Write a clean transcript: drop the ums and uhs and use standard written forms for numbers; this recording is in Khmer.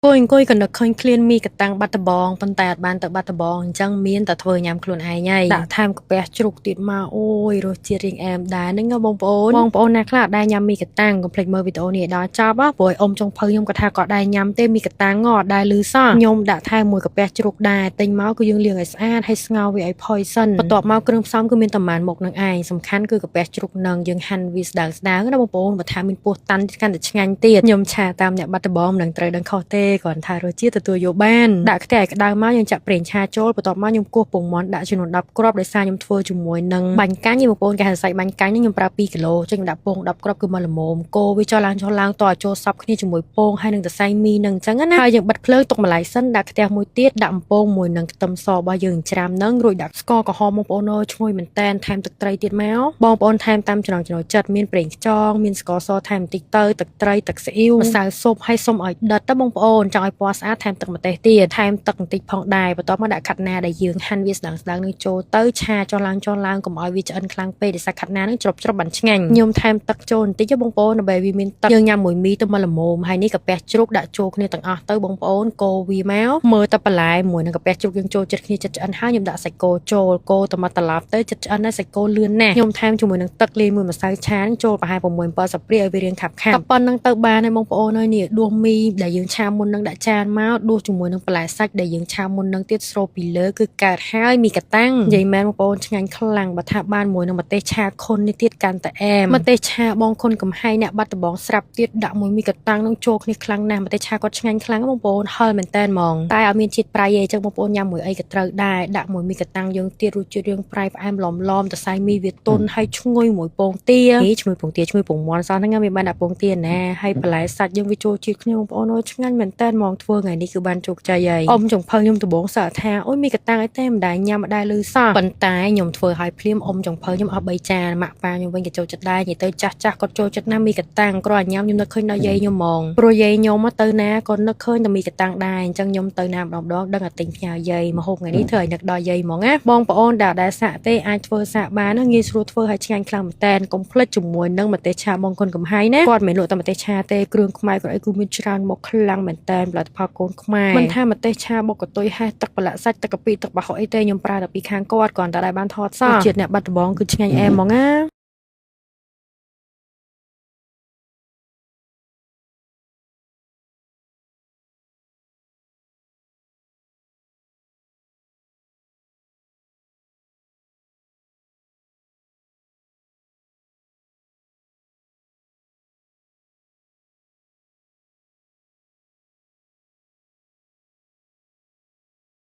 អង្គុយក៏នឹកឃើញឃ្លានមីកាតាំងបាត់ដំបងប៉ុន្តែអត់បានទៅបាត់ដំបងអញ្ចឹងមានតែធ្វើញ៉ាំខ្លួនឯងហើយដាក់ថែមកាពះជ្រូកទៀតមកអូយរសជាតិរៀងអែមដែរហ្នឹងបងប្អូនអ្នកខ្លះដែរញ៉ាំមីកាតាំងកុំភ្លេចមើលវីដេអូនេះឲ្យដល់ចប់ព្រោះអ៊ំចុងភៅខ្ញុំគាត់ថាគាត់ដែរញ៉ាំទេមីកាតាំងអត់ដែរលឺសោះខ្ញុំដាក់ថែមមួយកាពះជ្រូកដែរទិញមកគឺយើងលាងឲ្យស្អាតហើយស្ងោរវាឲ្យផុយសិនបន្ទាប់មកគ្រឿងផ្សំគឺមានតែប៉ុន្មានមុខនឹងឯងសំខាន់គឺកាពះជ្រូកនឹងយើងហាន់វាស្ដើងណាបងប្អូនបើថាមានពោះតាន់កាន់តែឆ្ងាញ់ទៀតខ្ញុំឆាតាមអ្នកបាត់ដំបងមិនត្រូវដឹងខុសទេគ្រាន់ថារសជាតិទទួលយកបានដាក់ខ្ទះឲ្យក្តៅមកយើងចាក់ប្រេងឆាចូលបន្ទាប់មកខ្ញុំគោះពងមាន់ដាក់ចំនួន10គ្រាប់ដោយសារខ្ញុំធ្វើជាមួយនឹងបាញ់កាញ់បងប្អូនគេហៅសាច់បាញ់កាញ់ខ្ញុំប្រើ2គីឡូចុចខ្ញុំដាក់ពង10គ្រាប់គឺមកល្មមកូរវាចុះឡើងតឲ្យចូលសព្វគ្នាជាមួយពងហើយនឹងតសៃមីនឹងអញ្ចឹងណាហើយយើងបិទភ្លើងទុកម្លាយសិនដាក់ខ្ទះមួយទៀតដាក់អំពងមួយនឹងខ្ទឹមសរបស់យើងច្រាមនឹងរួចដាក់ស្ករក្រហមបងប្អូនឈ្ងុយមែនតែនថែមទឹកត្រីទៀតមកបងប្អូនថែមតាមចំណង់ចំណូលចិត្តមានប្រេងខ្យងមានស្ករសថែមបន្តិចទៅទឹកត្រីទឹកស៊ីអ៊ីវម្សៅស៊ុបហើយសុំឲ្យដិតទៅបងប្អូនចង់ឲ្យពណ៌ស្អាតថែមទឹកម្ទេសទៀតថែមទឹកបន្តិចផងដែរបន្ទាប់មកដាក់ខាត់ណាដែលយើងហាន់វាស្ដើងនឹងចូលទៅឆាចុះឡើងកុំឲ្យវាឆ្អិនខ្លាំងពេកដោយសារខាត់ណានឹងច្រប់បានឆ្ងាញ់ខ្ញុំថែមទឹកចូលបន្តិចបងប្អូនដើម្បីវាមានទឹកយើងញ៉ាំមួយមីទៅមកល្មមហើយនេះកាពះជ្រូកដាក់ចូលគ្នាទាំងអស់ទៅបងប្អូនកូរវាមកមើលតែបន្លែមួយនឹងកាពះជ្រូកយើងចូលចិត្តគ្នាចិត្តឆ្អិនហើយខ្ញុំដាក់សាច់គោចូលគោទៅមកត្រឡប់ទៅចិត្តឆ្អិនហើយសាច់គោលឿនណាស់ខ្ញុំថែមជាមួយនឹងទឹកលាយមួយម្សៅឆាចូលប្រហែល6-7 ស្ព្រាឲ្យវារៀងខាប់តែប៉ុណ្្នឹងទៅបានហើយបងប្អូនហើយនេះដួសមីដែលយើងឆាមុននឹងដាក់ចានមកដួសជាមួយនឹងបន្លែសាច់ដែលយើងឆាមុននឹងទៀតស្រូបពីលើគឺកើតហើយមីកាតាំងនិយាយមែនបងប្អូនឆ្ងាញ់ខ្លាំងបើថាបានមួយនឹងម្ទេសឆាខុននេះទៀតកាន់តែអែមម្ទេសឆាបងខុនកំហៃអ្នកបាត់ដំបងស្រាប់ទៀតដាក់មួយមីកាតាំងនឹងចូលគ្នាខ្លាំងណាស់ម្ទេសឆាគាត់ឆ្ងាញ់ខ្លាំងបងប្អូនហឹរមែនតែនហ្មងតែអត់មានជាតិប្រៃទេអញ្ចឹងបងប្អូនញ៉ាំមួយអីក៏ត្រូវដែរដាក់មួយមីកាតាំងយើងទៀតរសជាតិរៀងប្រៃផ្អែមឡមតសៃមីវាទន់ហើយឈ្ងុយមួយពងទាឈ្ងុយពងទាឈ្ងុយពងមាន់សោះហ្នឹងមានបានដាក់ពងទាណាហើយបន្លែសាច់យើងវាចូលជាតិគ្នាបងប្អូនអើយឆ្ងាញ់មែនតែនហ្មងធ្វើថ្ងៃនេះគឺបានជោគជ័យហើយអ៊ំចុងភៅខ្ញុំដំបងសើថាអូយមីកាតាំងអីទេមិនដែរញ៉ាំមិនដែរលឺសោះប៉ុន្តែខ្ញុំធ្វើឲ្យភ្លាមអ៊ំចុងភៅខ្ញុំអស់3ចានម៉ាក់ប៉ាខ្ញុំវិញក៏ចូលចិត្តដែរនិយាយទៅចាស់គាត់ចូលចិត្តណាស់មីកាតាំងគ្រាន់តែញ៉ាំខ្ញុំនឹកឃើញដល់យាយខ្ញុំហ្មងព្រោះយាយខ្ញុំទៅណាក៏នឹកឃើញតែមីកាតាំងដែរអញ្ចឹងខ្ញុំទៅណាម្ដងដឹងតែទិញផ្ញើយាយមកហូបថ្ងៃនេះធ្វើឲ្យនឹកដល់យាយហ្មងណាបងប្អូនដែលសាក់ទេអាចធ្វើសាក់បានងាយស្រួលធ្វើឲ្យឆ្ងាញ់ខ្លាំងមែនតែនកុំភ្លេចជាមួយនឹងម្ទេសឆាបងគុណកំហៃណាគាត់មិនលក់តែម្ទេសឆាទេគ្រឿងខ្មែរគាត់អីគឺមានច្រើនមកខ្លាំងមែនតែនផលិតផលកូនខ្មែរមិនថាម្ទេសឆាបុកកតុយហេះទឹកប្រឡាក់សាច់ទឹកកាពិទឹកបោះអីទេខ្ញុំប្រើតែពីខាងគាត់គ្រាន់តែបានថតសោះជាតិអ្នកបាត់ដំបងគឺឆ្ងាញ់អែមហ្មងណា